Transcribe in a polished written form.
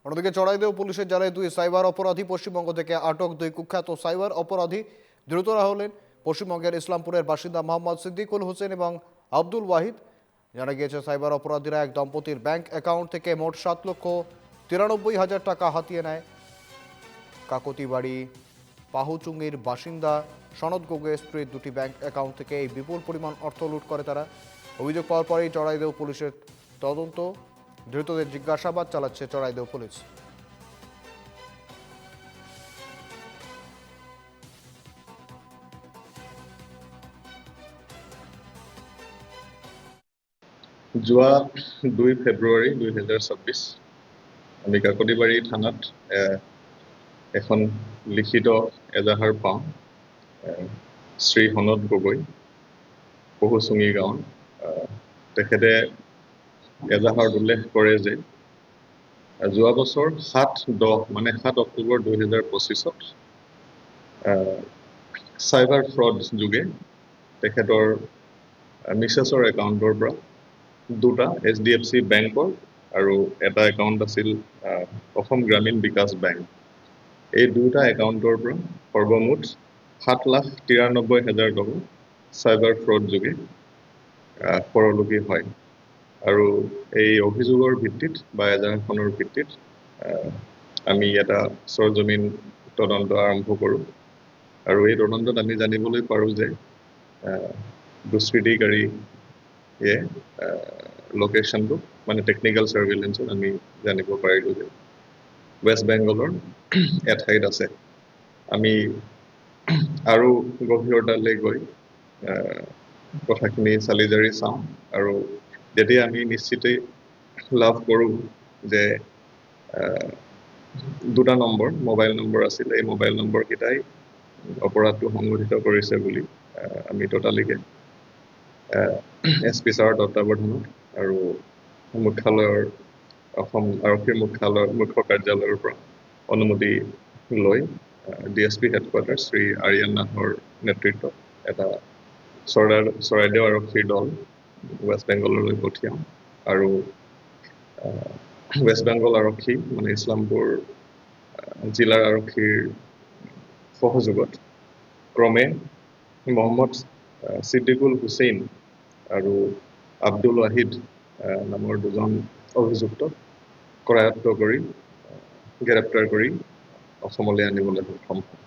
অন্যদিকে চড়াইদেও পুলিশের জালে 2 সাইবার অপরাধী, পশ্চিমবঙ্গ থেকে আটক 2 কুখ্যাত সাইবার অপরাধী। ধৃতরা হলেন পশ্চিমবঙ্গের ইসলামপুরের বাসিন্দা মোহাম্মদ সিদ্দিকুল হোসেন এবং আব্দুল ওয়াহিদ। জানা গিয়েছে সাইবার অপরাধীরা এক দম্পতির ব্যাংক অ্যাকাউন্ট থেকে মোট 7,93,000 টাকা হাতিয়ে নেয়। কাকতিবাড়ি পাহুচুঙ্গির বাসিন্দা সনদ গগৈয়ের স্ত্রীর 2টি ব্যাংক অ্যাকাউন্ট থেকে এই বিপুল পরিমাণ অর্থ লুট করে তারা। অভিযোগ পাওয়ার পরেই চড়াইদেও পুলিশের তদন্ত, ধৃতদের জিজ্ঞাসাবাদ চালাচ্ছে চড়াইদেও পুলিশ। যোৱা 2 ফেব্ৰুৱাৰী 2024 আমি কাকতিবাৰী থানাত এখন লিখিত এজাহাৰ পাওঁ। শ্ৰী সনদ গগৈ, পহুচুঙি গাঁৱৰ। তেখেতে এজাহাৰত উল্লেখ কৰে যে যোৱা বছৰ 7 অক্টোবৰ 2025 চাইবাৰ ফ্ৰড যোগে তেখেতৰ মিছেছৰ একাউণ্টৰ পৰা 2টা HDFC বেংকৰ আৰু এটা একাউণ্ট আছিল অসম গ্ৰামীণ বিকাশ বেংক। এই 2টা একাউণ্টৰ পৰা সৰ্বমুঠ 7,93,000 টকা চাইবাৰ ফ্ৰড যোগে পৰলোকি হয়। আৰু এই অভিযোগৰ ভিত্তিত বা এজাহাৰখনৰ ভিত্তিত আমি এটা সৰজমিন তদন্ত আৰম্ভ কৰোঁ। আৰু এই তদন্তত আমি জানিবলৈ পাৰোঁ যে দুষ্কৃতিকাৰীয়ে লোকেশ্যনটো মানে টেকনিকেল সাৰ্ভেইলেন্সত আমি জানিব পাৰিলোঁ যে ৱেষ্ট বেংগলৰ এঠাইত আছে। আমি আৰু গভীৰতালৈ গৈ কথাখিনি চালি জাৰি চাওঁ আৰু যেতিয়া আমি নিশ্চিতই লাভ কৰোঁ যে 2টা মোবাইল নম্বৰ আছিল, এই মোবাইল নম্বৰকেইটাই অপৰাধটো সংঘটিত কৰিছে বুলি আমি টোটালিকে SP ছাৰৰ তত্বাৱধানত আৰু মুখ্যালয়ৰ অসম আৰক্ষীৰ মুখ্য কাৰ্যালয়ৰ পৰা অনুমতি লৈ DSP হেডকোৱাৰ্টাৰ শ্ৰী আৰিয়ান নাথৰ নেতৃত্বত এটা চৰাইদেউ আৰক্ষীৰ দল ৱেষ্ট বেংগললৈ পঠিয়াওঁ। আৰু ৱেষ্ট বেংগল আৰক্ষী মানে ইছলামপুৰ জিলাৰ আৰক্ষীৰ সহযোগত ক্ৰমে মোহাম্মদ সিদ্দিকুল হুছেইন আৰু আব্দুল ৱাহিদ নামৰ 2জন অভিযুক্তক কৰায়ত্ব কৰি গ্ৰেপ্তাৰ কৰি অসমলৈ আনিবলৈ সক্ষম হয়।